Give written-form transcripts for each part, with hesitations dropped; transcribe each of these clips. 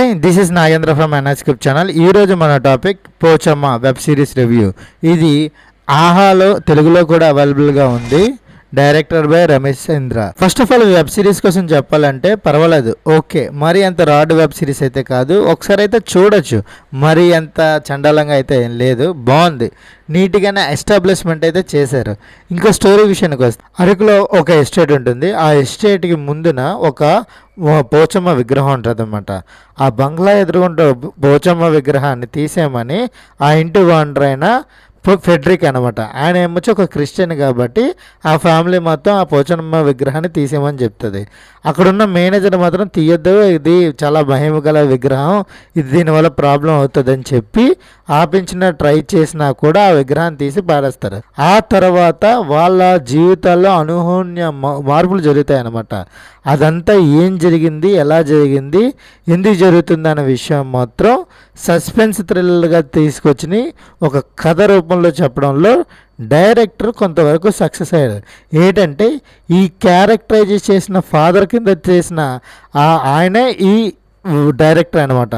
Hi, this is Nagendra from N script channel. ఈరోజు మన topic Pochamma web series review. ఇది ఆహాలో తెలుగులో కూడా అవైలబుల్గా ఉంది. Director by Ramesh Chandra. First of all web series కోసం చెప్పాలంటే పర్వాలేదు, ఓకే. మరి అంత రాడ్ వెబ్ సిరీస్ అయితే కాదు, ఒకసారి అయితే చూడొచ్చు. మరి అంత చండాలంగా అయితే ఏం లేదు, బాగుంది. నీట్గానే ఎస్టాబ్లిష్మెంట్ అయితే చేశారు. ఇంకో స్టోరీ విషయానికి వస్తే, అరకులో ఒక ఎస్టేట్ ఉంటుంది. ఆ ఎస్టేట్కి ముందున ఒక పోచమ్మ విగ్రహం ఉంటుంది అన్నమాట. ఆ బంగ్లా ఎదురుగుంటే పోచమ్మ విగ్రహాన్ని తీసేయమని ఆ ఇంటి ఓనర్ అయిన ఫెడ్రిక్ అనమాట, ఆయన ఏమొచ్చి ఒక క్రిస్టియన్ కాబట్టి ఆ ఫ్యామిలీ మొత్తం ఆ పోచమ్మ విగ్రహాన్ని తీసేయమని చెప్తుంది. అక్కడున్న మేనేజర్ మాత్రం తీయొద్దు, ఇది చాలా మహిమ గల విగ్రహం, ఇది దీనివల్ల ప్రాబ్లం అవుతుందని చెప్పి ఆపించిన ట్రై చేసినా కూడా ఆ విగ్రహాన్ని తీసి పారేస్తారు. ఆ తర్వాత వాళ్ళ జీవితాల్లో అనూహ్య మార్పులు జరుగుతాయి అన్నమాట. అదంతా ఏం జరిగింది, ఎలా జరిగింది, ఎందుకు జరుగుతుంది అనే విషయం మాత్రం సస్పెన్స్ థ్రిల్లర్గా తీసుకొచ్చి ఒక కథ రూపంలో చెప్పడంలో డైరెక్టర్ కొంతవరకు సక్సెస్ అయ్యారు. ఏంటంటే ఈ క్యారెక్టరైజ్ చేసిన ఫాదర్ కింద చేసిన ఆయనే ఈ డైరెక్టర్ అనమాట.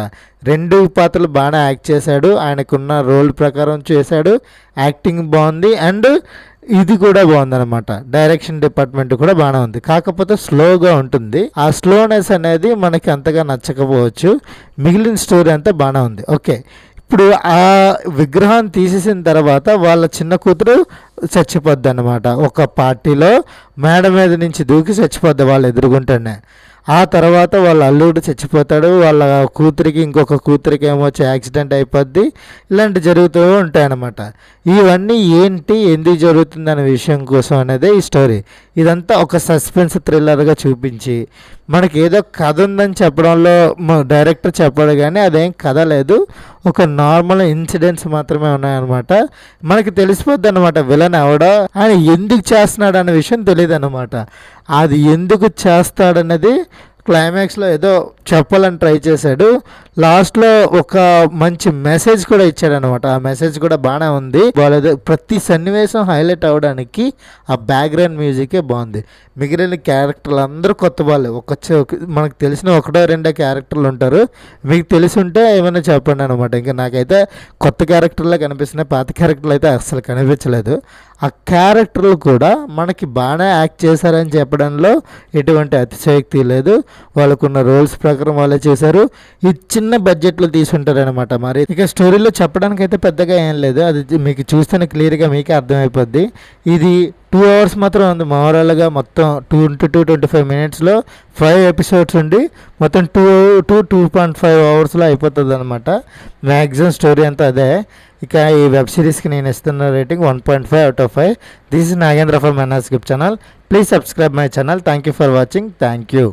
రెండు పాత్రలు బాగానే యాక్ట్ చేశాడు, ఆయనకున్న రోల్ ప్రకారం చేశాడు, యాక్టింగ్ బాగుంది, అండ్ ఇది కూడా బాగుందన్నమాట. డైరెక్షన్ డిపార్ట్మెంట్ కూడా బాగానే ఉంది, కాకపోతే స్లోగా ఉంటుంది. ఆ స్లోనెస్ అనేది మనకి అంతగా నచ్చకపోవచ్చు. మిగిలిన స్టోరీ అంతా బాగానే ఉంది. ఓకే, ఇప్పుడు ఆ విగ్రహం తీసేసిన తర్వాత వాళ్ళ చిన్న కూతురు చచ్చిపోద్ది అన్నమాట. ఒక పార్టీలో మేడ మీద నుంచి దూకి చచ్చిపోద్ది వాళ్ళు ఎదురుగుంటేనే. ఆ తర్వాత వాళ్ళ అల్లుడు చచ్చిపోతాడు, వాళ్ళ కూతురికి ఇంకొక కూతురికి ఏమో వచ్చి యాక్సిడెంట్ అయిపోద్ది. ఇలాంటి జరుగుతూ ఉంటాయన్నమాట. ఇవన్నీ ఏంటి, ఎందుకు జరుగుతుంది అనే విషయం కోసం అనేది ఈ స్టోరీ. ఇదంతా ఒక సస్పెన్స్ థ్రిల్లర్గా చూపించి మనకి ఏదో కథ ఉందని చెప్పడంలో డైరెక్టర్ చెప్పాడు, కానీ అదేం కథ లేదు, ఒక నార్మల్ ఇన్సిడెంట్స్ మాత్రమే ఉన్నాయన్నమాట. మనకి తెలిసిపోద్ది అనమాట విలన్ ఎవడో, ఆయన ఎందుకు చేస్తున్నాడు అనే విషయం తెలియదు అనమాట. అది ఎందుకు చేస్తాడన్నది క్లైమాక్స్లో ఏదో చెప్పాలని ట్రై చేశాడు. లాస్ట్లో ఒక మంచి మెసేజ్ కూడా ఇచ్చాడు అనమాట. ఆ మెసేజ్ కూడా బాగానే ఉంది. బాగాలేదు, ప్రతి సన్నివేశం హైలైట్ అవ్వడానికి ఆ బ్యాక్గ్రౌండ్ మ్యూజికే బాగుంది. మిగిలిన క్యారెక్టర్లు అందరూ కొత్త వాళ్ళే. మనకు తెలిసిన ఒకటో రెండో క్యారెక్టర్లు ఉంటారు. మీకు తెలిసి ఉంటే ఏమైనా చెప్పండి అనమాట. ఇంకా నాకైతే కొత్త క్యారెక్టర్లే కనిపిస్తున్నాయి, పాత క్యారెక్టర్లు అయితే అస్సలు కనిపించలేదు. ఆ క్యారెక్టర్లు కూడా మనకి బాగానే యాక్ట్ చేశారని చెప్పడంలో ఎటువంటి అతిశయోక్తి లేదు. వాళ్ళకున్న రోల్స్ ప్రకారం వాళ్ళే చేశారు. ఈ చిన్న బడ్జెట్లో తీసుంటారు అనమాట. మరి ఇక స్టోరీలో చెప్పడానికి అయితే పెద్దగా ఏం లేదు, అది మీకు చూస్తేనే క్లియర్గా మీకే అర్థమైపోద్ది. ఇది 2 hours మాత్రం ఉంది. ఓవరాల్గా మొత్తం 22-25 minutesలో 5 episodes ఉండి మొత్తం 2.5 hoursలో అయిపోతుంది అనమాట. మ్యాక్సిమం స్టోరీ అంతా అదే. ఇక ఈ వెబ్ సిరీస్కి నేను ఇస్తున్న rating 1.5 out of 5. This is Nagendra from N script channel. Please subscribe my channel. Thank you for watching. Thank you.